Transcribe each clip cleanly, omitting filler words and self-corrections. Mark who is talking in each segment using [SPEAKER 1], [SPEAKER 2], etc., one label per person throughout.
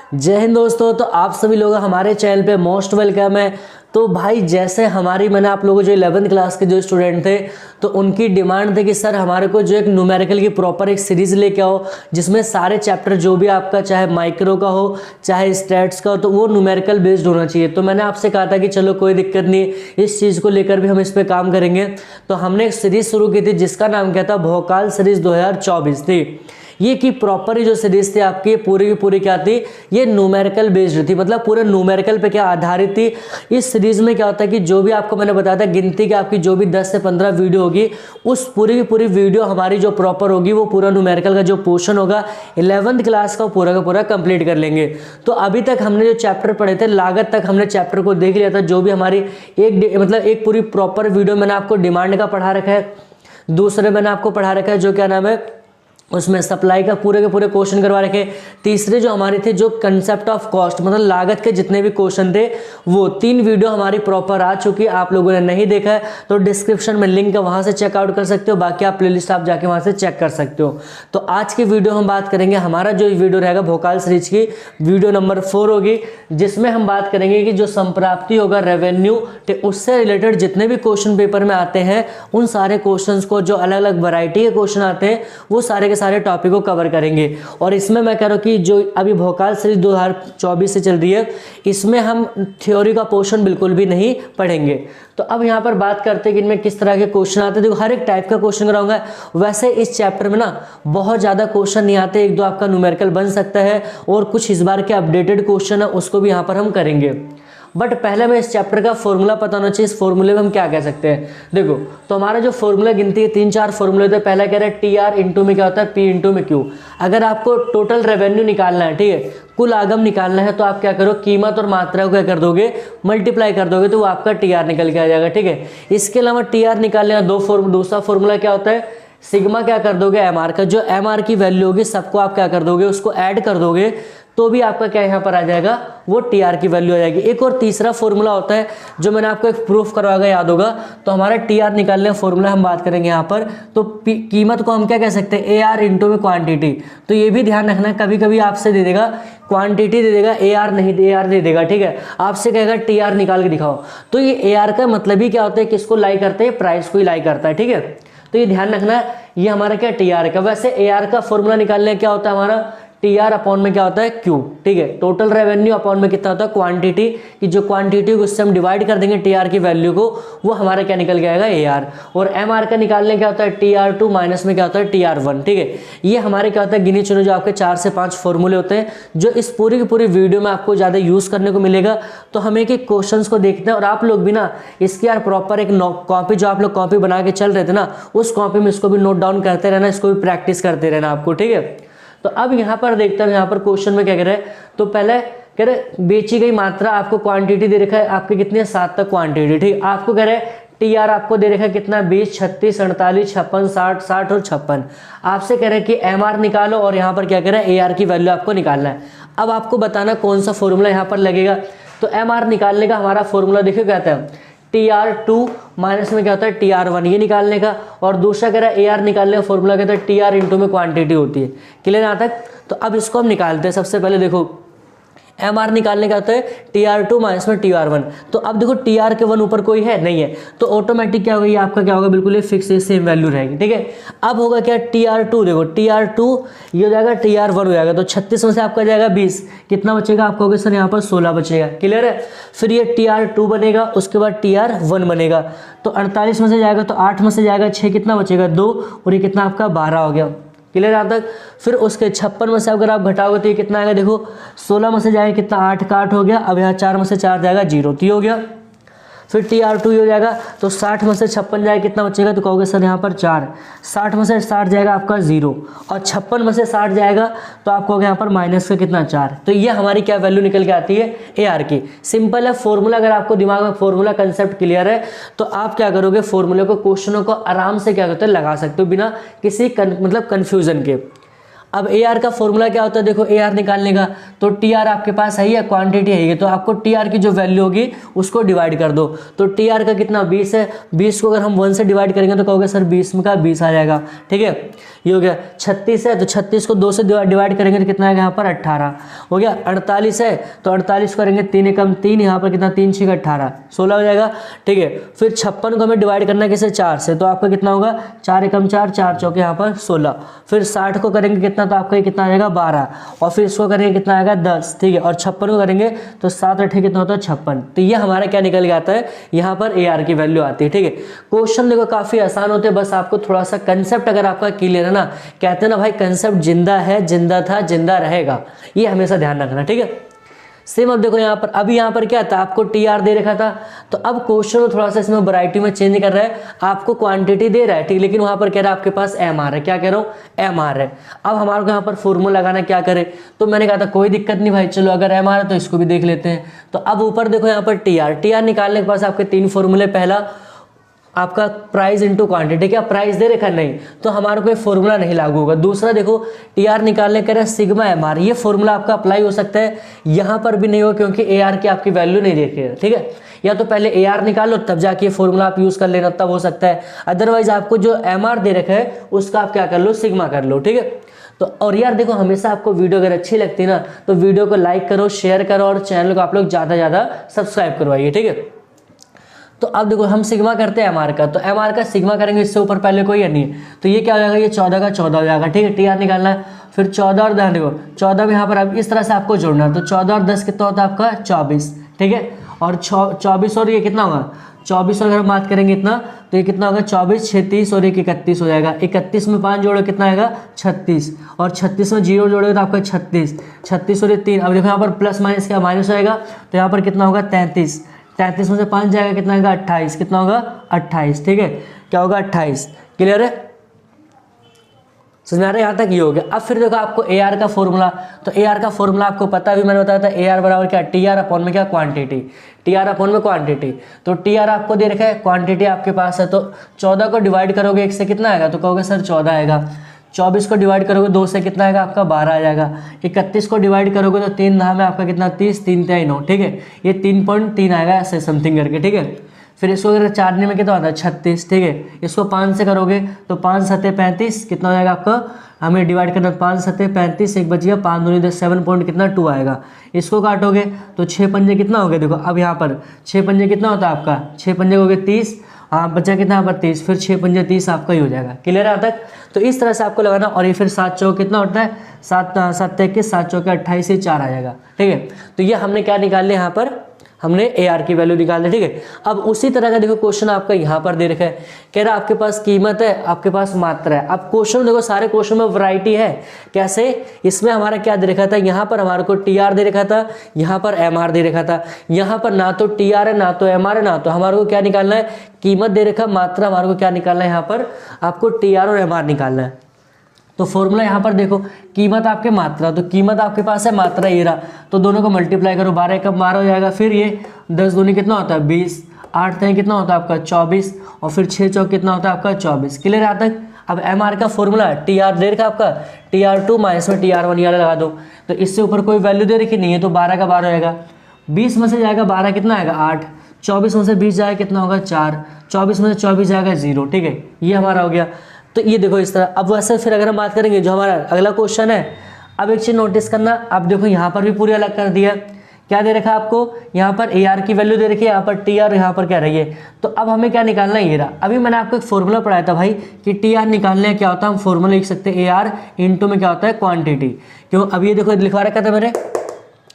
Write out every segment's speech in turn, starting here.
[SPEAKER 1] जय हिंद दोस्तों। तो आप सभी लोग हमारे चैनल पे मोस्ट वेलकम है। तो भाई जैसे मैंने आप लोगों जो 11th क्लास के जो स्टूडेंट थे तो उनकी डिमांड थी कि सर हमारे को जो एक न्यूमेरिकल की प्रॉपर एक सीरीज लेके आओ जिसमें सारे चैप्टर जो भी आपका चाहे माइक्रो का हो चाहे स्टैट्स का हो तो वो न्यूमेरिकल बेस्ड होना चाहिए। तो मैंने आपसे कहा था कि चलो कोई दिक्कत नहीं, इस चीज़ को लेकर भी हम इस पर काम करेंगे। तो हमने एक सीरीज शुरू की थी जिसका नाम क्या था, भोकाल सीरीज 2024 थी। ये की प्रॉपर जो सीरीज थी आपकी पूरी की पूरी क्या थी, ये न्यूमेरिकल बेस्ड थी, मतलब पूरे न्यूमेरिकल पे क्या आधारित थी। इस सीरीज में क्या होता है कि जो भी आपको मैंने बताया था गिनती की आपकी जो भी 10 से 15 वीडियो होगी उस पूरी की पूरी वीडियो हमारी जो प्रॉपर होगी वो पूरा न्यूमेरिकल का जो पोर्शन होगा 11th क्लास का पूरा का पूरा कंप्लीट कर लेंगे। तो अभी तक हमने जो चैप्टर पढ़े थे लागत तक हमने चैप्टर को देख लिया था। जो भी हमारी एक पूरी प्रॉपर वीडियो मैंने आपको डिमांड का पढ़ा रखा है, दूसरे मैंने आपको पढ़ा रखा है जो क्या नाम है उसमें सप्लाई का पूरे के पूरे क्वेश्चन करवा रखे। तीसरे जो हमारी थे जो कंसेप्ट ऑफ कॉस्ट मतलब लागत के जितने भी क्वेश्चन थे वो 3 वीडियो हमारी प्रॉपर आ चुकी है। आप लोगों ने नहीं देखा है तो डिस्क्रिप्शन में लिंक है, वहां से चेकआउट कर सकते हो। बाकी आप प्लेलिस्ट आप जाके वहां से चेक कर सकते हो। तो आज की वीडियो हम बात करेंगे, हमारा जो वीडियो रहेगा भोकाल सीरीज की वीडियो नंबर 4 होगी, जिसमें हम बात करेंगे कि जो संप्राप्ति होगा रेवेन्यू उससे रिलेटेड जितने भी क्वेश्चन पेपर में आते हैं उन सारे क्वेश्चन को जो अलग अलग वैरायटी के क्वेश्चन आते हैं वो सारे टॉपिक को कवर करेंगे। और इसमें मैं कह रहा हूं कि जो अभी भोकाल सीरीज 2024 से चल रही है इसमें हम थ्योरी का पोर्शन बिल्कुल भी नहीं पढ़ेंगे। तो अब यहाँ पर बात करते हैं कि इनमें किस तरह के क्वेश्चन आते हैं। देखो हर एक टाइप का क्वेश्चन कराऊंगा। वैसे इस चैप्टर में ना बहुत ज़्यादा क्वेश्चन नहीं आते, एक दो आपका न्यूमेरिकल बन सकता है और कुछ इस बार के अपडेटेड क्वेश्चन है उसको भी यहाँ पर हम करेंगे। बट पहले मैं इस चैप्टर का फॉर्मूला पता होना चाहिए। इस फॉर्मूले में हम क्या कह सकते हैं, देखो तो हमारा जो फॉर्मूला गिनती है 3-4 फॉर्मूले होते हैं। पहला कह रहा है टी आर इंटू में क्या होता है पी इंटू में क्यू। अगर आपको टोटल रेवेन्यू निकालना है, ठीक है, कुल आगम निकालना है तो आप क्या करो कीमत और मात्रा को क्या कर दोगे मल्टीप्लाई कर दोगे तो वो आपका टी आर निकल के आ जाएगा, ठीक है। इसके अलावा टी आर निकालने का दूसरा फॉर्मूला क्या होता है, सिग्मा क्या कर दोगे एम आर का, जो एम आर की वैल्यू होगी सबको आप क्या कर दोगे उसको ऐड कर दोगे तो भी आपका क्या यहाँ पर आ जाएगा वो टी आर की वैल्यू आ जाएगी। एक और तीसरा फॉर्मूला होता है जो मैंने आपको एक प्रूफ करवाया याद होगा। तो हमारा टी आर निकालने का फॉर्मूला हम बात करेंगे यहाँ पर। तो कीमत को हम क्या कह सकते हैं ए आर इंटू में क्वांटिटी। तो ये भी ध्यान रखना, कभी कभी आपसे दे देगा क्वांटिटी दे देगा ए आर नहीं ए आर दे देगा, ठीक है, आपसे कहेगा टी आर निकाल के दिखाओ। तो ये ए आर का मतलब ही क्या होता है, किसको लाई करते हैं, प्राइस को ही लाई करता है, ठीक है। तो ये ध्यान रखना, ये हमारा क्या टी आर का। वैसे ए आर का फॉर्मूला निकालने क्या होता है हमारा टी आर अपॉन में क्या होता है क्यू, ठीक है। टोटल रेवेन्यू अपॉन में कितना होता है क्वांटिटी, कि जो क्वांटिटी को उससे हम डिवाइड कर देंगे टी आर की वैल्यू को वो हमारा क्या निकल के आएगा ए आर। और एम आर का निकालने क्या होता है टी आर 2 माइनस में क्या होता है टी आर 1, ठीक है। ये हमारे क्या होता है गिने चुने जो आपके 4 से 5 फॉर्मूले होते हैं जो इस पूरी की पूरी वीडियो में आपको ज़्यादा यूज़ करने को मिलेगा। तो हम एक एक क्वेश्चन को देखते हैं और आप लोग भी ना इसकी यार प्रॉपर एक कॉपी जो आप लोग कॉपी बना के चल रहे थे ना उस कॉपी में इसको भी नोट डाउन करते रहना, इसको भी प्रैक्टिस करते रहना आपको, ठीक है। तो अब यहाँ पर देखते हैं, यहाँ पर क्वेश्चन में क्या कह रहे हैं। तो पहले कह रहे बेची गई मात्रा आपको क्वांटिटी दे रखा है आपके कितनी है 7 तक क्वांटिटी, ठीक। आपको कह रहे हैं टी आर आपको दे रखा है कितना 20, 36, 48, 56, 60, 60 और 56। आपसे कह रहे हैं कि एम आर निकालो और यहाँ पर क्या कह रहे हैं ए आर की वैल्यू आपको निकालना है। अब आपको बताना कौन सा फॉर्मूला यहाँ पर लगेगा। तो एम आर निकालने का हमारा फॉर्मूला देखिए क्या आता है टी आर 2 माइनस में क्या होता है टी आर 1 ये निकालने का। और दूसरा कह रहा है ए आर निकालने का फॉर्मूला कहता है टी आर इंटू में क्वांटिटी होती है। क्लियर यहाँ तक। तो अब इसको हम निकालते हैं। सबसे पहले देखो एम आर निकालने का होता है टी आर 2 माइनस में टी आर 1। तो अब देखो टी आर के 1 ऊपर कोई है नहीं है तो ऑटोमेटिक क्या होगा ये आपका क्या होगा बिल्कुल फिक्स सेम वैल्यू रहेगी, ठीक है। अब होगा क्या टी आर 2, देखो टी आर 2 ये हो जाएगा टी आर 1 हो जाएगा। तो 36 में से आपका जाएगा 20, कितना बचेगा आपको होगा सर यहाँ पर 16 बचेगा। क्लियर है। फिर ये टी आर 2 बनेगा, उसके बाद टी आर 1 बनेगा। तो 48 में से जाएगा तो 8 में से जाएगा 6, कितना बचेगा 2 और ये कितना आपका 12 हो गया। क्लियर यहाँ तक। फिर उसके 56 में से अगर आप घटाओगे तो ये कितना आएगा, देखो 16 में से जाएगा कितना 8 का 8 हो गया। अब यहाँ 4 में से 4 जाएगा 0 तो ये हो गया। फिर टी आर 2 हो जाएगा तो 60 में से 56 जाएगा कितना बचेगा, तो कहोगे सर यहाँ पर 4। 60 में से 60 जाएगा आपका 0 और 56 में से 60 जाएगा तो आप कहोगे यहाँ पर माइनस का कितना 4। तो ये हमारी क्या वैल्यू निकल के आती है ए आर की। सिंपल है फॉर्मूला। अगर आपको दिमाग में फॉर्मूला कंसेप्ट क्लियर है तो आप क्या करोगे फॉर्मूले को क्वेश्चनों को आराम से क्या करते हैं लगा सकते हो बिना किसी मतलब कन्फ्यूजन के। अब ए आर का फॉर्मूला क्या होता है, देखो ए आर निकालने का, तो टी आर आपके पास है ही है, क्वांटिटी है ही है, तो आपको टी आर की जो वैल्यू होगी उसको डिवाइड कर दो। तो टी आर का कितना 20 है, 20 को अगर हम 1 से डिवाइड करेंगे तो कहोगे सर 20 में का 20 आ जाएगा, ठीक है। ये हो गया 36 है, तो 36 को 2 से डिवाइड करेंगे तो कितना आएगा यहाँ पर 18 हो गया। 48 है, तो 48 करेंगे 3 एकम 3, यहाँ पर कितना 3 6 18 16 हो जाएगा, ठीक है। फिर 56 को हमें डिवाइड करना है किसे 4 से, तो आपका कितना होगा 4 एकम 4 4 चौके यहाँ पर 16। फिर 60 को करेंगे कितना, तो आपका कितना आ जाएगा 12, और फिर इसको करेंगे कितना आएगा 10, ठीक है। और 56 को करेंगे तो 7 8 कितना होता है 56। तो ये हमारा क्या निकल के आता है, यहाँ पर ए आर की वैल्यू आती है, ठीक है। क्वेश्चन देखो काफी आसान होते हैं, बस आपको थोड़ा सा कंसेप्ट अगर आपका क्लियर है ना, कहते हैं ना भाई कंसेप्ट जिंदा है, जिंदा था, जिंदा रहेगा, ये हमेशा ध्यान रखना, ठीक है। सेम अब देखो यहाँ पर, अभी यहाँ पर क्या था, आपको टी आर दे रखा था, तो अब क्वेश्चन में थोड़ा सा इसमें वैरायटी में चेंज कर रहा है, आपको क्वांटिटी दे रहा है, ठीक, लेकिन वहाँ पर कह रहा है आपके पास एम आर है, क्या कह रहा हूँ एम आर है। अब हमारे को यहाँ पर फॉर्मूला लगाना क्या करे, तो मैंने कहा था कोई दिक्कत नहीं भाई, चलो अगर एम आर है तो इसको भी देख लेते हैं। तो अब ऊपर देखो यहाँ पर टी आर निकालने के पास आपके 3 फॉर्मूले, पहला आपका प्राइस इनटू क्वांटिटी, क्या प्राइस दे रखा नहीं तो हमारे को ये फॉर्मूला नहीं लागू होगा। दूसरा देखो टी आर निकालने के लिए सिग्मा एम आर, ये फॉर्मूला आपका अप्लाई हो सकता है, यहाँ पर भी नहीं हो क्योंकि ए आर की आपकी वैल्यू नहीं देखी है, ठीक है। या तो पहले ए आर निकालो तब जाके फॉर्मूला आप यूज कर लेना, तब हो सकता है। अदरवाइज आपको जो एम आर दे रखा है उसका आप क्या कर लो, सिग्मा कर लो, ठीक है। तो और यार देखो हमेशा आपको वीडियो अगर अच्छी लगती है ना तो वीडियो को लाइक करो, शेयर करो, और चैनल को आप लोग ज़्यादा से ज़्यादा सब्सक्राइब करवाइए, ठीक है। तो अब देखो हम सिग्मा करते हैं एम आर का, तो एम आर का सिग्मा करेंगे, इससे ऊपर पहले कोई है नहीं, तो ये क्या हो जाएगा, ये 14 का 14 हो जाएगा, ठीक है। टी आर निकालना है, फिर 14 और 10 देखो 14 भी यहाँ पर अब इस तरह से आपको जोड़ना है, तो 14 और 10 कितना होता है आपका 24, ठीक है। और 24 और ये कितना होगा 24, और अगर हम बात करेंगे इतना तो ये कितना होगा 24 36 और 1 31 हो जाएगा। 31 में 5 जोड़ो कितना आएगा 36, और 36 में 0 जोड़ोगे तो आपका 36, 36 और 3, अब देखो यहाँ पर प्लस माइनस क्या माइनस आएगा, तो यहाँ पर कितना होगा 33, 33 में से 5 जाएगा कितना आएगा 28, कितना होगा 28, ठीक है। क्या होगा 28, क्लियर है, समझ में आ रहा है, यहाँ तक ये हो गया। अब फिर देखो आपको ए आर का फॉर्मूला, तो ए आर का फॉर्मूला आपको पता भी मैंने बताया था, ए आर बराबर क्या टी आर अपॉन में क्या क्वांटिटी, टी आर अपॉन में क्वांटिटी। तो टी आर आपको दे रखा है, क्वांटिटी आपके पास है, तो 14 को डिवाइड करोगे 1 से कितना आएगा, तो कहोगे सर 14 आएगा। 24 को डिवाइड करोगे 2 से कितना आएगा आपका 12 आ जाएगा। 31 को डिवाइड करोगे तो 3 धाम में आपका कितना 30, 3 3 9, ठीक है। ये 3.3 आएगा ऐसे समथिंग करके, ठीक है। फिर इसको अगर चारने में कितना होता है 36, ठीक है। इसको 5 से करोगे तो 5 7 35 कितना हो जाएगा आपका, हमें डिवाइड करना 5 7 35, एक बच गया 5 2 10 7 पॉइंट कितना 2 आएगा। इसको काटोगे तो 6 पंजे कितना हो गया, देखो अब यहाँ पर 6 पंजे कितना होता है आपका, 6 पंजे हो गए 30, हाँ बचा कितना यहाँ पर 30, फिर 6 पंजे 30 आपका ही हो जाएगा, क्लियर है यहाँ तक। तो इस तरह से आपको लगाना, और ये फिर 7 चौक कितना होता है 7 7 21, 7 चौके 28 से 4 आ जाएगा, ठीक है। तो ये हमने क्या निकाल लिया, यहाँ पर हमने ए आर की वैल्यू निकाल ली, ठीक है। अब उसी तरह का देखो क्वेश्चन आपका यहाँ पर दे रखा है, कह रहा है आपके पास कीमत है, आपके पास मात्रा है। अब क्वेश्चन देखो सारे क्वेश्चन में वैरायटी है, कैसे, इसमें हमारा क्या दे रखा था, यहाँ पर हमारे को टी आर दे रखा था, यहाँ पर एम आर दे रखा था। यहाँ पर ना तो टी आर है ना तो एम आर है, ना तो हमारे को क्या निकालना है कीमत दे रखा, मात्रा हमारे को क्या निकालना है, यहाँ पर आपको टी आर और एम आर निकालना है। तो फॉर्मूला यहाँ पर देखो, कीमत आपके मात्रा, तो कीमत आपके पास है, मात्रा ये रहा, तो दोनों को मल्टीप्लाई करो, 12 कब 12 हो जाएगा। फिर ये 10 दूनी कितना होता है 20, 8 3 कितना होता है आपका 24, और फिर 6 चौक कितना होता है आपका 24, क्लियर है यहाँ तक। अब एम आर का फॉर्मूला टी आर दे रखा आपका, टी आर 2 माइनस में टी आर 1 लगा दो, तो इससे ऊपर कोई वैल्यू दे रखी नहीं है, तो 12 का 12 होगा। 20 में से जाएगा 12 कितना आएगा 8, 24 में से 20 जाएगा कितना होगा 4, 24 में से 24 जाएगा 0, ठीक है। ये हमारा हो गया। तो ये देखो इस तरह। अब वैसे फिर अगर हम बात करेंगे जो हमारा अगला क्वेश्चन है, अब एक चीज नोटिस करना, अब देखो यहाँ पर भी पूरी अलग कर दिया, क्या दे रखा आपको, यहाँ पर ए आर की वैल्यू दे रखी है, यहाँ पर टी आर, यहाँ पर क्या रही है। तो अब हमें क्या निकालना है, ये रहा। अभी मैंने आपको एक फॉर्मूला पढ़ाया था भाई कि टी आर निकालने क्या होता है, हम फॉर्मूला लिख सकते हैं ए आर इंटू में क्या होता है क्वांटिटी। क्यों, अब ये देखो लिखवा रखा था मैंने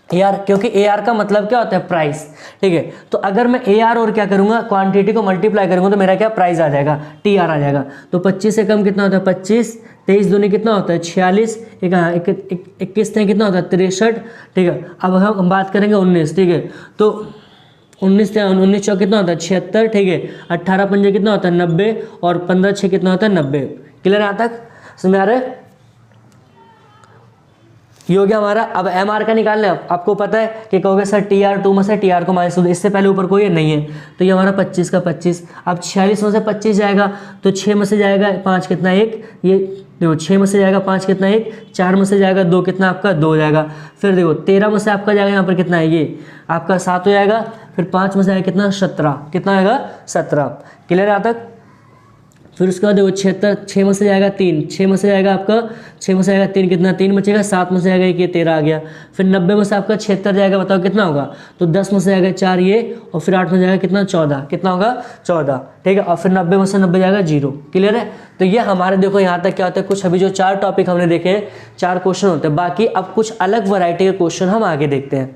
[SPEAKER 1] ए आर, क्योंकि ए आर का मतलब क्या होता है प्राइस, ठीक है। तो अगर मैं ए आर और क्या करूंगा क्वांटिटी को मल्टीप्लाई करूंगा तो मेरा क्या प्राइस आ जाएगा, टी आर आ जाएगा। तो 25 से कम कितना होता है 25, 23 दूनी कितना होता है 46, 21 से कितना होता है 63, ठीक है। अब हम बात करेंगे 19, ठीक है। तो 19 चौक कितना होता है 76, ठीक है। 18 पंजे कितना होता है 90, और 15 6 कितना होता है 90, क्लियर यहाँ तक समझ आ रहा है। ये हो गया हमारा। अब एम आर का निकालना है, आपको पता है कि कहोगे सर TR2 में से TR को माइनस, इससे पहले ऊपर कोई नहीं है, तो ये हमारा 25 का 25। अब 46 में से 25 जाएगा तो 6 में से जाएगा 5 कितना 1, ये देखो 6 में से जाएगा 5 कितना 1, 4 में से जाएगा 2 कितना आपका 2 जाएगा। फिर देखो 13 में से आपका जाएगा यहाँ पर कितना है, ये आपका 7 हो जाएगा। फिर 5 में से आएगा कितना 17, कितना आएगा 17। क्लियर है यहाँ तक। फिर उसके बाद देखो 76, 6 में से जाएगा 3, 6 में से जाएगा आपका 6 में से जाएगा 3 कितना 3 बचेगा, 7 में से जाएगा ये 13 आ गया। फिर 90 में से आपका 76 जाएगा, बताओ कितना होगा, तो 10 में से जाएगा 4 ये, और फिर 8 में जाएगा कितना 14, कितना होगा 14, ठीक है। और फिर 90 में से 90 जाएगा 0। क्लियर है। तो ये हमारे देखो यहाँ तक क्या होता है, कुछ अभी जो 4 टॉपिक हमने देखे हैं, 4 क्वेश्चन होते हैं। बाकी अब कुछ अलग वैरायटी के क्वेश्चन हम आगे देखते हैं।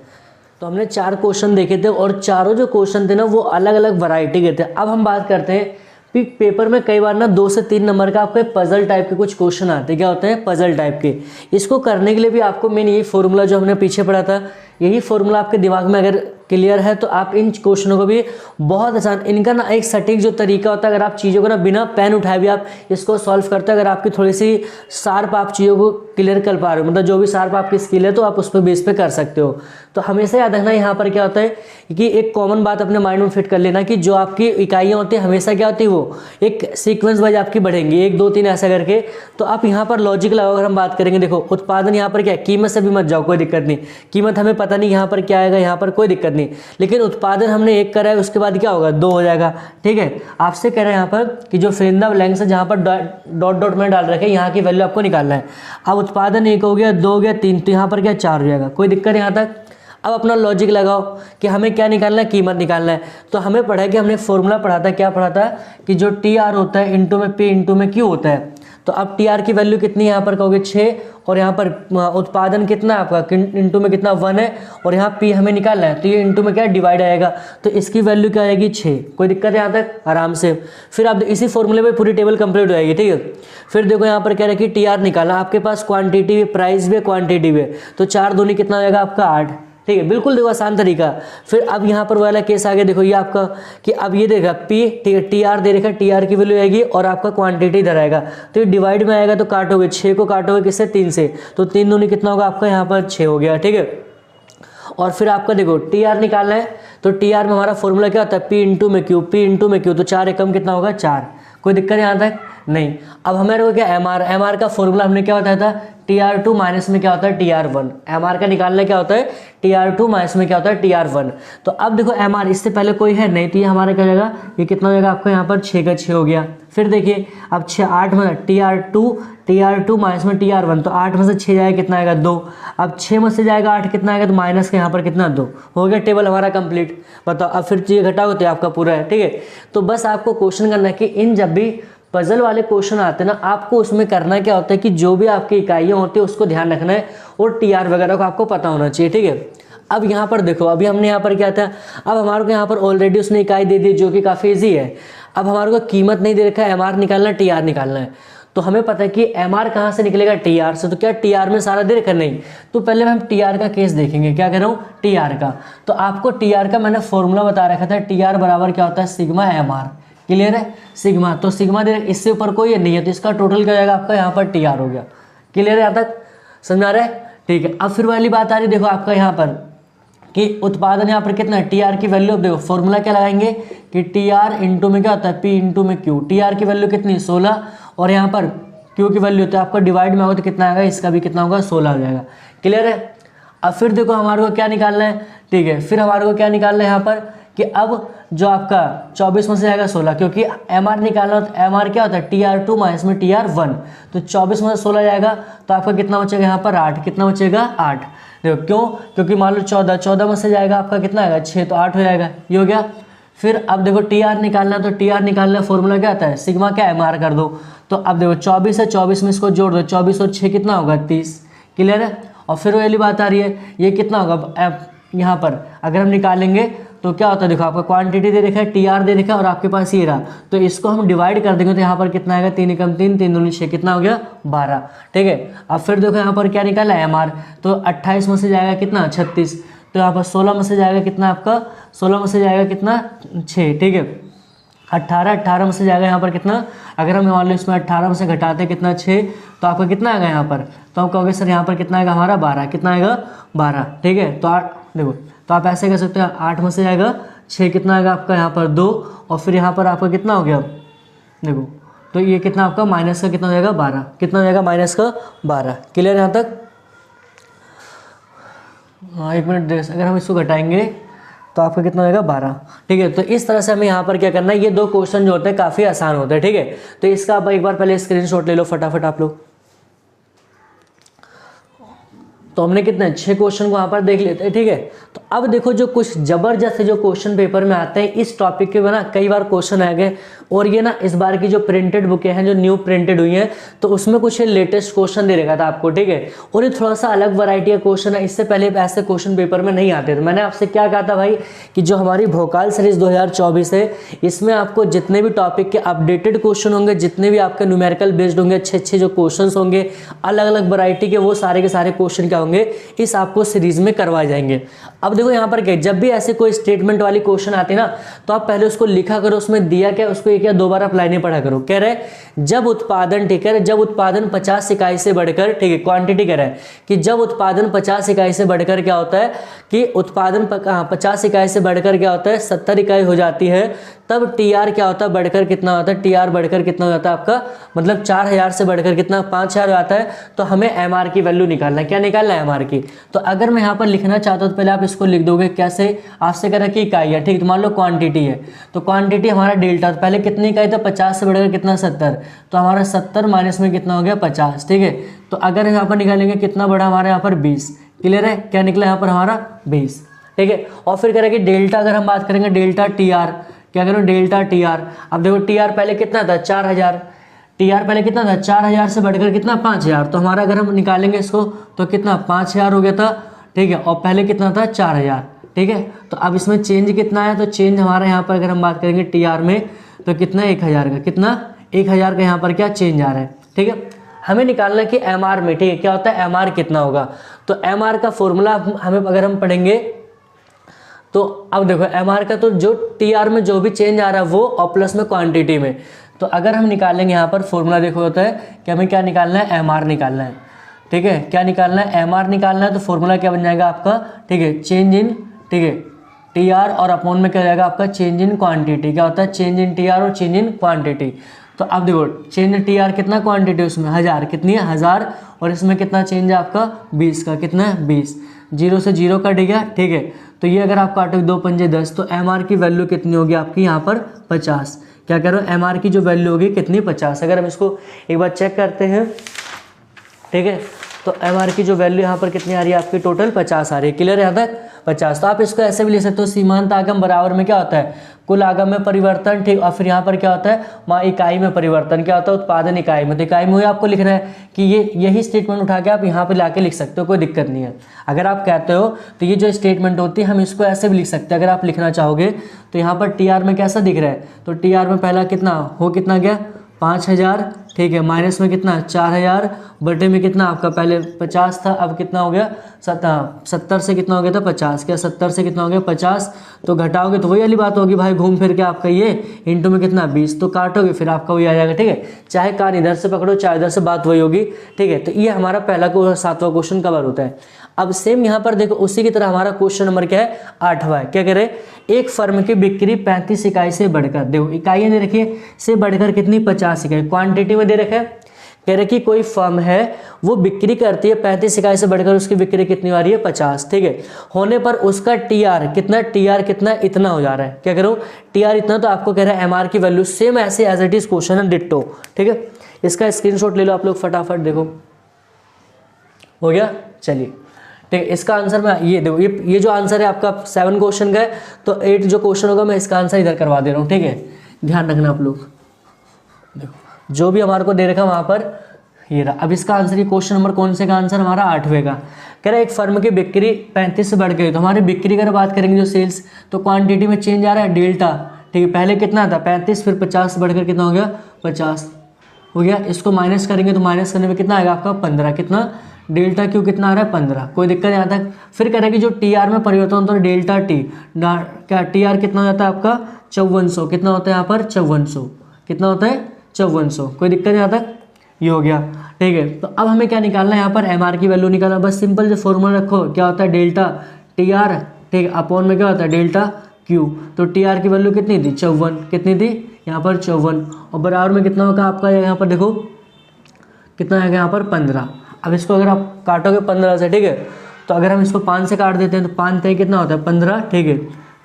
[SPEAKER 1] तो हमने 4 क्वेश्चन देखे थे और चारों जो क्वेश्चन थे ना वो अलग अलग वैरायटी के थे। अब हम बात करते हैं कि पेपर में कई बार ना 2 से 3 नंबर का आपके पजल टाइप के कुछ क्वेश्चन आते हैं। क्या होते हैं, पजल टाइप के। इसको करने के लिए भी आपको मेन यही फॉर्मूला जो हमने पीछे पढ़ा था, यही फॉर्मूला आपके दिमाग में अगर क्लियर है तो आप इन क्वेश्चनों को भी बहुत आसान, इनका ना एक सटीक जो तरीका होता है, अगर आप चीज़ों को ना बिना पेन उठाए भी आप इसको सॉल्व करते हो, अगर आपकी थोड़ी सी शार्प आप चीज़ों को क्लियर कर पा रहे हो, मतलब जो भी शार्प आपकी स्किल है, तो आप उस पर बेस पे कर सकते हो। तो हमेशा याद रखना यहाँ पर क्या होता है कि एक कॉमन बात अपने माइंड में फिट कर लेना कि जो आपकी इकाइयाँ होती हैं हमेशा क्या होती है, वो एक सीक्वेंस वाइज आपकी बढ़ेंगी, 1 2 3 ऐसा करके। तो आप यहाँ पर लॉजिक लगाओ। अगर हम बात करेंगे, देखो उत्पादन यहाँ पर क्या है, कीमत से भी मत जाओ, कोई दिक्कत नहीं, कीमत हमें पता नहीं यहाँ पर क्या आएगा, यहाँ पर कोई दिक्कत नहीं, लेकिन उत्पादन हमने 1 करा है, उसके बाद क्या होगा 2 हो जाएगा, ठीक है। आपसे कह रहे हैं यहाँ पर कि जो फिरिंदा लेंस है जहाँ पर डॉट डॉट में डाल रखे, यहाँ की वैल्यू आपको निकालना है। अब उत्पादन 1 हो गया, 2 हो गया, 3, तो यहाँ पर क्या 4 हो जाएगा, कोई दिक्कत यहाँ तक। अब अपना लॉजिक लगाओ कि हमें क्या निकालना है, कीमत निकालना है। तो हमें पढ़ा है कि हमने फॉर्मूला पढ़ा था, क्या पढ़ा था कि जो TR होता है इंटू में P इंटू में Q होता है। तो अब TR की वैल्यू कितनी है, यहाँ पर कहोगे 6, और यहाँ पर उत्पादन कितना है आपका, इंटू में कितना 1 है, और यहाँ P हमें निकालना है, तो ये इंटू में क्या डिवाइड आएगा, तो इसकी वैल्यू क्या आएगी 6। कोई दिक्कत है यहाँ तक, आराम से। फिर आप इसी फॉर्मूले में पूरी टेबल कंप्लीट हो जाएगी, ठीक है। फिर देखो यहाँ पर क्या है कि TR निकालना, आपके पास क्वांटिटी भी, प्राइस भी, क्वांटिटी भी, तो 4 दूनी कितना हो जाएगा आपका 8, ठीक है। बिल्कुल देखो आसान तरीका। फिर अब यहाँ पर वाला केस आ गया, देखो ये आपका कि अब ये देगा P, ठीक है, TR दे रखा, TR की वैल्यू आएगी और आपका क्वांटिटी इधर आएगा, तो ये डिवाइड में आएगा, तो काटोगे 6 को, काटोगे किससे 3 से, तो 3 दूनी कितना होगा आपका यहाँ पर 6 हो गया, ठीक है। और फिर आपका देखो TR निकालना है, तो TR में हमारा फॉर्मूला क्या होता है, P इंटू में Q, P इंटू में Q, तो 4 एकम कितना होगा 4। कोई दिक्कत है यहाँ तक नहीं। अब हमारे को क्या MR का फॉर्मूला हमने क्या बताया था, TR2 माइनस में क्या होता है TR1। MR का निकालना क्या होता है, TR2 माइनस में क्या होता है TR1। तो अब देखो MR इससे पहले कोई है नहीं, तो ये हमारा क्या जाएगा, ये कितना हो जाएगा आपका यहाँ पर 6 का 6 हो गया। फिर देखिए अब 6 8 में TR2 माइनस में TR1, तो 8 में से 6 जाएगा कितना आएगा 2। अब 6 में से जाएगा 8 कितना आएगा, तो माइनस का यहाँ पर कितना 2 हो गया। टेबल हमारा कंप्लीट। बताओ अब फिर ये घटाओ तो आपका पूरा है, ठीक है। तो बस आपको क्वेश्चन करना है कि इन जब भी पजल वाले क्वेश्चन आते हैं ना, आपको उसमें करना क्या होता है कि जो भी आपकी इकाइयाँ होती है उसको ध्यान रखना है, और TR वगैरह को आपको पता होना चाहिए, ठीक है। अब यहाँ पर देखो, अभी हमने यहाँ पर क्या था, अब हमारे को यहाँ पर ऑलरेडी उसने इकाई दे दी जो कि काफ़ी ईजी है। अब हमारे को कीमत नहीं दे रखा है, MR निकालना है, TR निकालना है। तो हमें पता है कि MR कहाँ से निकलेगा, TR से। तो क्या TR में सारा दे रखा नहीं, तो पहले हम TR का केस देखेंगे। क्या कह रहा हूँ, TR का। तो आपको TR का मैंने फॉर्मूला बता रखा था, TR बराबर क्या होता है, सिग्मा MR। क्लियर है, सिग्मा, तो सिग्मा दे, इससे ऊपर कोई नहीं है, तो इसका टोटल क्या जाएगा आपका यहाँ पर TR हो गया। क्लियर है, यहाँ तक समझ आ रहा है, ठीक है। अब फिर वाली बात आ रही, देखो आपका यहाँ पर कि उत्पादन यहाँ पर कितना है, TR की वैल्यू, अब देखो फॉर्मूला क्या लगाएंगे कि TR इंटू में क्या होता है, P इंटू में Q। TR की वैल्यू कितनी 16, और यहाँ पर Q की वैल्यू तो आपका डिवाइड में होगा तो कितना आएगा, इसका भी कितना होगा 16 हो जाएगा। क्लियर है। अब फिर देखो हमारे को क्या निकालना है, ठीक है। फिर हमारे को क्या निकालना है यहाँ पर कि अब जो आपका 24 में से जाएगा 16, क्योंकि MR निकालना, तो MR क्या होता है TR2 माइनस में TR1, तो 24 में से 16 जाएगा, तो आपका कितना बचेगा यहाँ पर 8। कितना बचेगा 8। देखो क्यों, क्योंकि मान लो 14 में से जाएगा आपका कितना आएगा 6, तो 8 हो जाएगा, ये हो गया। फिर अब देखो TR निकालना, तो TR निकालना फॉर्मूला क्या आता है, सिग्मा क्या MR कर दो। तो अब देखो 24 है, 24 में इसको जोड़ दो, 24 और 6 कितना होगा 30। क्लियर है। और फिर वाली बात आ रही है, ये कितना होगा, यहाँ पर अगर हम निकालेंगे तो क्या होता है, देखो आपका क्वांटिटी दे रखा है, TR दे रखा है, और आपके पास ये रहा, तो इसको हम डिवाइड कर देंगे, तो यहाँ पर कितना आएगा 3 एकम 3, 3 दूनी 6, कितना हो गया 12, ठीक है। अब फिर देखो यहाँ पर क्या निकाला है MR, तो 28 में से जाएगा कितना 36, तो यहाँ पर 16 में से जाएगा कितना आपका, 16 में से जाएगा कितना 6, ठीक है। 18, 18 में से जाएगा यहाँ पर कितना, अगर हम मान लो इसमें 18 में से घटाते हैं कितना 6, तो आपका कितना आएगा यहाँ पर, तो आप कहोगे सर यहाँ पर कितना आएगा हमारा 12, कितना आएगा 12, ठीक है। तो 8 देखो, तो आप ऐसे कर सकते हो 8 में से जाएगा 6, कितना आएगा आपका यहाँ पर 2, और फिर यहाँ पर आपका कितना हो गया देखो, तो ये कितना आपका माइनस का कितना हो जाएगा 12, कितना हो जाएगा माइनस का 12। क्लियर यहाँ तक? हाँ 1 मिनट देख, अगर हम इसको घटाएंगे तो आपका कितना हो जाएगा 12, ठीक है। तो इस तरह से हमें यहाँ पर क्या करना है, ये 2 क्वेश्चन जो होते हैं काफ़ी आसान होते हैं, ठीक है। तो इसका आप एक बार पहले स्क्रीनशॉट ले लो फटाफट आप लोग। तो हमने कितने 6 क्वेश्चन को यहाँ पर देख लेते हैं, ठीक है। तो अब देखो जो कुछ जबरदस्त जो क्वेश्चन पेपर में आते हैं इस टॉपिक के ना कई बार क्वेश्चन आ गए, और ये ना इस बार की जो प्रिंटेड बुकें हैं जो न्यू प्रिंटेड हुई हैं तो उसमें कुछ लेटेस्ट क्वेश्चन दे रखा था आपको, ठीक है। और ये थोड़ा सा अलग वैरायटी का क्वेश्चन है, इससे पहले ऐसे क्वेश्चन पेपर में नहीं आते थे। मैंने आपसे क्या कहा था भाई कि जो हमारी भोकाल सीरीज 2024 है इसमें आपको जितने भी टॉपिक के अपडेटेड क्वेश्चन होंगे, जितने भी आपके न्यूमेरिकल बेस्ड होंगे, अच्छे जो क्वेश्चन होंगे अलग अलग वैरायटी के, वो सारे के सारे क्वेश्चन क्या होंगे इस आपको सीरीज में करवाए जाएंगे। अब देखो यहाँ पर क्या, जब भी ऐसे कोई स्टेटमेंट वाली क्वेश्चन आती है ना तो आप पहले उसको लिखा करो, उसमें दिया क्या उसको एक या 2 बार अप्लाई नहीं पढ़ा करो। कह रहे जब उत्पादन, ठीक है, जब उत्पादन 50 इकाई से बढ़कर, ठीक है, क्वांटिटी कह रहा है कि जब उत्पादन 50 इकाई से बढ़कर क्या होता है कि उत्पादन 50 इकाई से बढ़कर क्या होता है 70 इकाई हो जाती है, तब टीआर क्या होता है बढ़कर कितना होता है, टीआर बढ़कर कितना हो जाता है आपका, मतलब 4000 से बढ़कर कितना 5000 आता है। तो हमें एमआर की वैल्यू निकालना है, क्या निकालना है एमआर की। तो अगर मैं यहाँ पर लिखना चाहता हूँ तो पहले आप इसको लिख दोगे कैसे, आपसे कह रहा है कि इकाई है, ठीक, तो मान लो क्वांटिटी है, तो क्वांटिटी हमारा डेल्टा, तो पहले कितनी इकाई था 50 से बढ़कर कितना 70, तो हमारा 70 माइनस में कितना हो गया 50, ठीक है। तो अगर यहाँ पर निकालेंगे कितना बढ़ा हमारे यहाँ पर 20, क्लियर है, क्या निकला यहाँ पर हमारा 20, ठीक है। और फिर कह रहा है कि डेल्टा, अगर हम बात करेंगे डेल्टा टीआर, क्या करो डेल्टा टीआर, अब देखो टीआर पहले कितना था 4000, टीआर पहले कितना था 4000 से बढ़कर कितना 5000, तो हमारा अगर हम निकालेंगे इसको तो कितना 5000 हो गया था, ठीक है, और पहले कितना था 4000, ठीक है। तो अब इसमें चेंज कितना है, तो चेंज हमारा यहाँ पर अगर हम बात करेंगे टीआर में तो कितना 1000 का, कितना 1000 का यहाँ पर क्या चेंज आ रहा है, ठीक है। हमें निकालना है कि एमआर में, ठीक है, क्या होता है एमआर कितना होगा। तो एमआर का फॉर्मूला हमें अगर हम पढ़ेंगे तो अब देखो एमआर का, तो जो टीआर में जो भी चेंज आ रहा है वो और प्लस में क्वांटिटी में, तो अगर हम निकालेंगे यहाँ पर फॉर्मूला देखो होता है कि हमें क्या निकालना है एमआर निकालना है, ठीक है, क्या निकालना है एमआर निकालना है। तो फॉर्मूला क्या बन जाएगा आपका, ठीक है, चेंज इन, ठीक है, टीआर और अपॉन में क्या जाएगा आपका चेंज इन क्वांटिटी, क्या होता है चेंज इन टीआर और चेंज इन क्वांटिटी। तो अब देखो चेंज टीआर कितना क्वांटिटी उसमें 1000, कितनी है 1000, और इसमें कितना चेंज है आपका 20 का, कितना है 20, 0 से 0 कट गया, ठीक है। तो ये अगर आप काटोगे 2 पंजे 10, तो एमआर की वैल्यू कितनी होगी आपकी यहाँ पर 50, क्या कह रहे हो एमआर की जो वैल्यू होगी कितनी 50। अगर हम इसको एक बार चेक करते हैं, ठीक है, तो एमआर की जो वैल्यू यहाँ पर कितनी आ रही है आपकी टोटल 50 आ रही है, क्लियर यहाँ तक 50। तो आप इसको ऐसे भी ले सकते हो सीमांत आगम बराबर में क्या होता है कुल आगम में परिवर्तन, ठीक, और फिर यहाँ पर क्या होता है वहाँ इकाई में परिवर्तन, क्या होता है उत्पादन इकाई में। तो इकाई में हुई आपको लिखना है कि यही स्टेटमेंट उठा के आप यहाँ पर लाके लिख सकते हो, कोई दिक्कत नहीं है। अगर आप कहते हो तो ये जो स्टेटमेंट होती है हम इसको ऐसे भी लिख सकते हैं, अगर आप लिखना चाहोगे तो यहाँ पर टीआर में कैसा दिख रहा है, तो टीआर में पहला कितना हो कितना गया 5000, ठीक है, माइनस में कितना 4000, बटे में कितना आपका पहले 50 था, अब कितना हो गया 70 से कितना हो गया था 50, क्या 70 से कितना हो गया 50, तो घटाओगे तो वही वाली बात होगी भाई, घूम फिर के आपका ये इंटू में कितना 20, तो काटोगे फिर आपका वही आ जाएगा, ठीक है। चाहे कान इधर से पकड़ो चाहे इधर से, बात वही होगी, ठीक है। तो ये हमारा पहला 7वां क्वेश्चन कवर होता है। अब सेम यहाँ पर देखो उसी की तरह हमारा क्वेश्चन नंबर क्या है 8वां है, क्या कह रहे एक फर्म की बिक्री 35 इकाई से बढ़कर, देखो इकाइयाँ दे रखी है, से बढ़कर कितनी 50 इकाई, क्वांटिटी में दे रखा है, कह रहे कि कोई फर्म है वो बिक्री करती है 35 इकाई से बढ़कर उसकी बिक्री कितनी आ रही है 50, ठीक है, होने पर उसका टीआर कितना, टीआर कितना इतना हो जा रहा है, क्या करो टीआर इतना, तो आपको कह रहा है एमआर की वैल्यू सेम ऐसे एज इट इज क्वेश्चन है डिट्टो, ठीक है। इसका स्क्रीनशॉट ले लो आप लोग फटाफट, देखो हो गया, चलिए ठीक है। इसका आंसर मैं ये देखो ये जो आंसर है आपका 7 क्वेश्चन का है, तो 8 जो क्वेश्चन होगा मैं इसका आंसर इधर करवा दे रहा हूँ, ठीक है, ध्यान रखना आप लोग। देखो जो भी हमारे को दे रखा वहाँ पर ये रहा। अब इसका आंसर, ये क्वेश्चन नंबर कौन से का आंसर हमारा 8वें का, कह रहा है एक फर्म की बिक्री 35 से बढ़ गई, तो हमारी बिक्री अगर बात करेंगे जो सेल्स, तो क्वांटिटी में चेंज आ रहा है डेल्टा, ठीक है, पहले कितना था 35, फिर 50 से बढ़कर कितना हो गया 50 हो गया। इसको माइनस करेंगे तो माइनस करने में कितना आएगा आपका 15, कितना डेल्टा क्यू कितना आ रहा है 15, कोई दिक्कत यहाँ तक। फिर कह रहा है कि जो टीआर में परिवर्तन होता है डेल्टा टी, क्या टीआर कितना हो जाता है आपका 5400, कितना होता है यहाँ पर 5400, कितना होता है 5400, कोई दिक्कत यहाँ तक, ये हो गया, ठीक है। तो अब हमें क्या निकालना है यहाँ पर, MR की वैल्यू निकालना, बस सिंपल से फॉर्मूला रखो, क्या होता है डेल्टा TR, ठीक है, अपॉन में क्या होता है डेल्टा Q। तो TR की वैल्यू कितनी थी 54, कितनी थी यहाँ पर 54, और बराबर में कितना होगा आपका यहाँ पर, देखो कितना आएगा यहाँ पर 15। अब इसको अगर आप काटोगे 15 से, ठीक है, तो अगर हम इसको 5 से काट देते हैं तो 5 तय कितना होता है 15, ठीक है,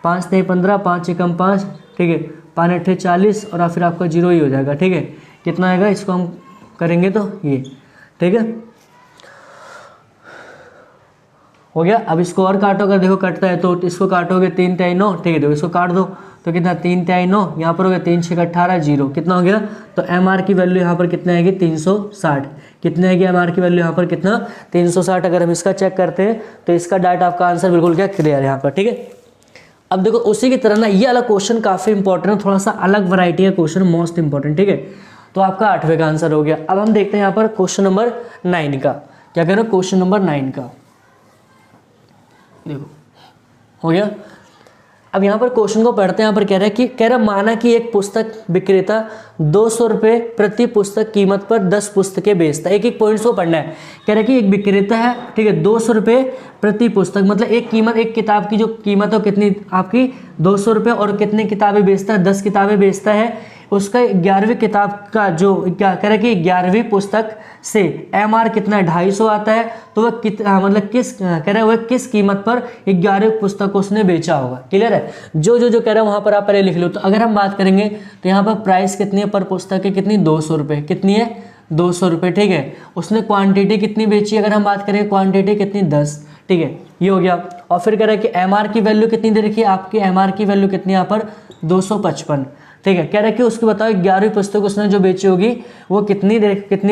[SPEAKER 1] 5 तय 15, 5 एकम 5, ठीक है, 5 अट्ठे 40 और फिर आपका 0 ही हो जाएगा, ठीक है। कितना आएगा, इसको हम करेंगे तो ये, ठीक है, हो गया। अब इसको और काटोगे, देखो कटता है तो इसको काटोगे 3 तिहाई 9, ठीक है, देखो इसको काट दो तो कितना 3 तिहाई 9, यहाँ पर हो गया 3 6 18 0, कितना हो गया। तो MR की वैल्यू यहाँ पर कितना आएगी 360, कितने आएगी MR की वैल्यू यहाँ पर कितना 360। अगर हम इसका चेक करते हैं तो इसका डाटा आपका आंसर बिल्कुल क्या क्लियर है यहाँ पर, ठीक है। अब देखो उसी की तरह ना ये वाला क्वेश्चन काफ़ी इंपॉर्टेंट है, थोड़ा सा अलग वैरायटी का क्वेश्चन, मोस्ट इंपॉर्टेंट, ठीक है। तो आपका 8वें का आंसर हो गया। अब हम देखते हैं यहाँ पर क्वेश्चन नंबर 9 का, क्या कह रहे हो, क्वेश्चन नंबर 9 का देखो हो गया। अब यहाँ पर क्वेश्चन को पढ़ते हैं, यहाँ पर कह रहा है माना कि एक पुस्तक विक्रेता 200 रुपये प्रति पुस्तक कीमत पर 10 पुस्तकें बेचता है। एक पॉइंट्स को पढ़ना है। कह रहा है कि एक विक्रेता है, ठीक है, 200 रुपये प्रति पुस्तक, मतलब एक किताब की जो कीमत हो कितनी आपकी 200 रुपये, और कितनी किताबें बेचता है 10 किताबें बेचता है। उसका 11वीं किताब का जो क्या कह रहा है कि 11वीं पुस्तक से MR कितना है 250 आता है, तो वह मतलब किस कह रहा है वह किस कीमत पर 11वीं पुस्तक उसने बेचा होगा। क्लियर है, जो कह रहा है वहाँ पर आप पहले लिख लो। तो अगर हम बात करेंगे तो यहाँ पर प्राइस कितनी है पर पुस्तक है, कितनी 200 रुपये, कितनी है 200 रुपये, ठीक है। उसने क्वान्टिटी कितनी बेची, अगर हम बात करें क्वान्टिटी कितनी 10, ठीक है, ये हो गया। और फिर कह रहा है कि MR की वैल्यू कितनी दे रखी है, आपकी MR की वैल्यू कितनी यहाँ पर 255, ठीक है। कह रहा है कि उसको बताओ 11वीं पुस्तक उसने जो बेची होगी वो कितनी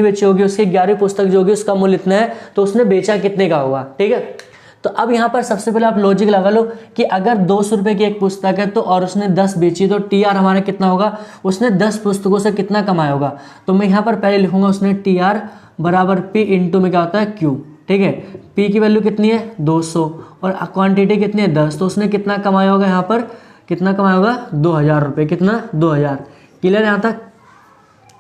[SPEAKER 1] बेची होगी, उसकी 11वीं पुस्तक जो होगी उसका मूल्य इतना है, तो उसने बेचा कितने का होगा, ठीक है। तो अब यहाँ पर सबसे पहले आप लॉजिक लगा लो कि अगर 200 रुपये की एक पुस्तक है तो और उसने 10 बेची, तो TR हमारा कितना होगा, उसने 10 पुस्तकों से कितना कमाया होगा। तो मैं यहाँ पर पहले लिखूंगा उसने TR बराबर P इंटू में क्या होता है Q, ठीक है। P की वैल्यू कितनी है 200 और क्वांटिटी कितनी है 10, तो उसने कितना कमाया होगा, यहाँ पर कितना कमाया होगा 2000 रुपये, कितना 2000। क्लियर यहाँ तक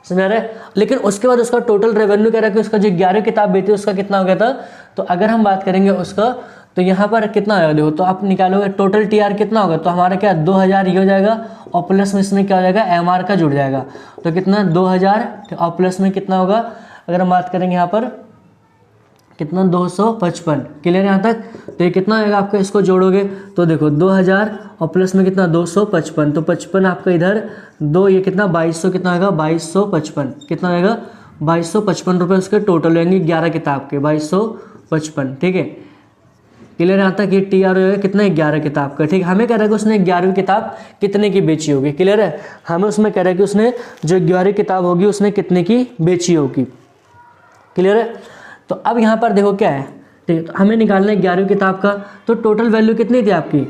[SPEAKER 1] समझ रहे। लेकिन उसके बाद उसका टोटल रेवेन्यू कह रहा है कि उसका जो 11 किताब बेची उसका कितना हो गया था। तो अगर हम बात करेंगे उसका, तो यहाँ पर कितना आएगा देखो, तो आप निकालोगे टोटल TR कितना होगा, तो हमारा क्या 2000 ये हो जाएगा और प्लस में इसमें क्या हो जाएगा MR का जुड़ जाएगा, तो कितना 2000 और प्लस में कितना होगा, अगर हम बात करेंगे यहाँ पर कितना 255। क्लियर यहाँ तक। तो ये कितना आएगा आपका, इसको जोड़ोगे तो देखो 2000 और प्लस में कितना 255, तो 55 आपका इधर 2, ये कितना 2200, कितना आएगा 2255, कितना आएगा 2255 रुपये उसके टोटल होंगे 11 किताब के 2255, ठीक है। क्लियर यहाँ तक। ये TR होगा कितना 11 किताब का, ठीक है। हमें कह रहा है कि उसने 11वीं किताब कितने की बेची होगी। क्लियर है, हमें उसमें कह रहा है कि उसने जो 11वीं किताब होगी उसने कितने की बेची होगी। क्लियर है। तो अब यहाँ पर देखो क्या है, ठीक है, तो हमें निकालना है 11वीं किताब का, तो टोटल वैल्यू कितनी थी आपकी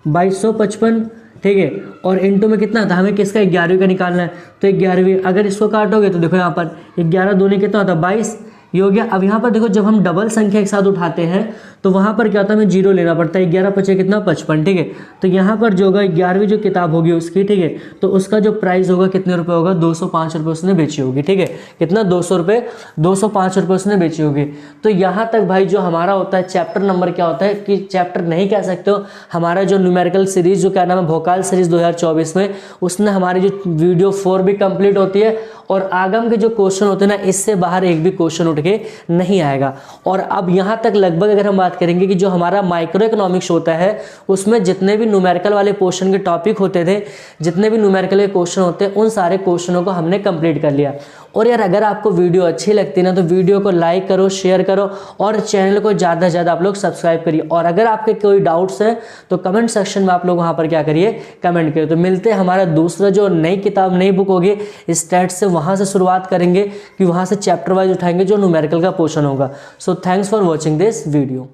[SPEAKER 1] 2255, ठीक है, और इनटू में कितना था, हमें किसका 11वीं का निकालना है। तो 11वीं अगर इसको काटोगे तो देखो यहाँ पर 11 दूनी कितना होता है 22, ये हो गया। अब यहाँ पर देखो जब हम डबल संख्या एक साथ उठाते हैं तो वहाँ पर क्या होता है, हमें 0 लेना पड़ता है। 11 पचे कितना 55, ठीक है। तो यहाँ पर जो होगा 11वीं जो किताब होगी उसकी, ठीक है, तो उसका जो प्राइस होगा कितने रुपए होगा 205 रुपये उसने बेची होगी, ठीक है। कितना 200 रुपये 205 रुपये उसने बेची होगी। तो यहाँ तक भाई जो हमारा होता है चैप्टर नंबर क्या होता है कि चैप्टर नहीं कह सकते हो, हमारा जो न्यूमेरिकल सीरीज जो क्या नाम है भोकाल सीरीज 2024 में, उसने हमारी जो वीडियो 4 भी कंप्लीट होती है और आगम के जो क्वेश्चन होते हैं ना इससे बाहर एक भी क्वेश्चन उठ के नहीं आएगा। और अब यहाँ तक लगभग अगर हम बात करेंगे कि जो हमारा माइक्रो इकोनॉमिक्स होता है उसमें जितने भी न्यूमेरिकल वाले पोर्शन के टॉपिक होते थे, जितने भी न्यूमेरिकल के क्वेश्चन होते हैं, उन सारे क्वेश्चनों को हमने कंप्लीट कर लिया। और यार अगर आपको वीडियो अच्छी लगती है ना तो वीडियो को लाइक करो, शेयर करो और चैनल को ज़्यादा से ज़्यादा आप लोग सब्सक्राइब करिए। और अगर आपके कोई डाउट्स हैं तो कमेंट सेक्शन में आप लोग वहाँ पर क्या करिए, कमेंट करिए। तो मिलते हैं हमारा दूसरा जो नई किताब नई बुक होगी स्टैट से, वहाँ से शुरुआत करेंगे कि वहाँ से चैप्टर वाइज उठाएंगे जो न्यूमेरिकल का पोर्शन होगा। So thanks for watching this video.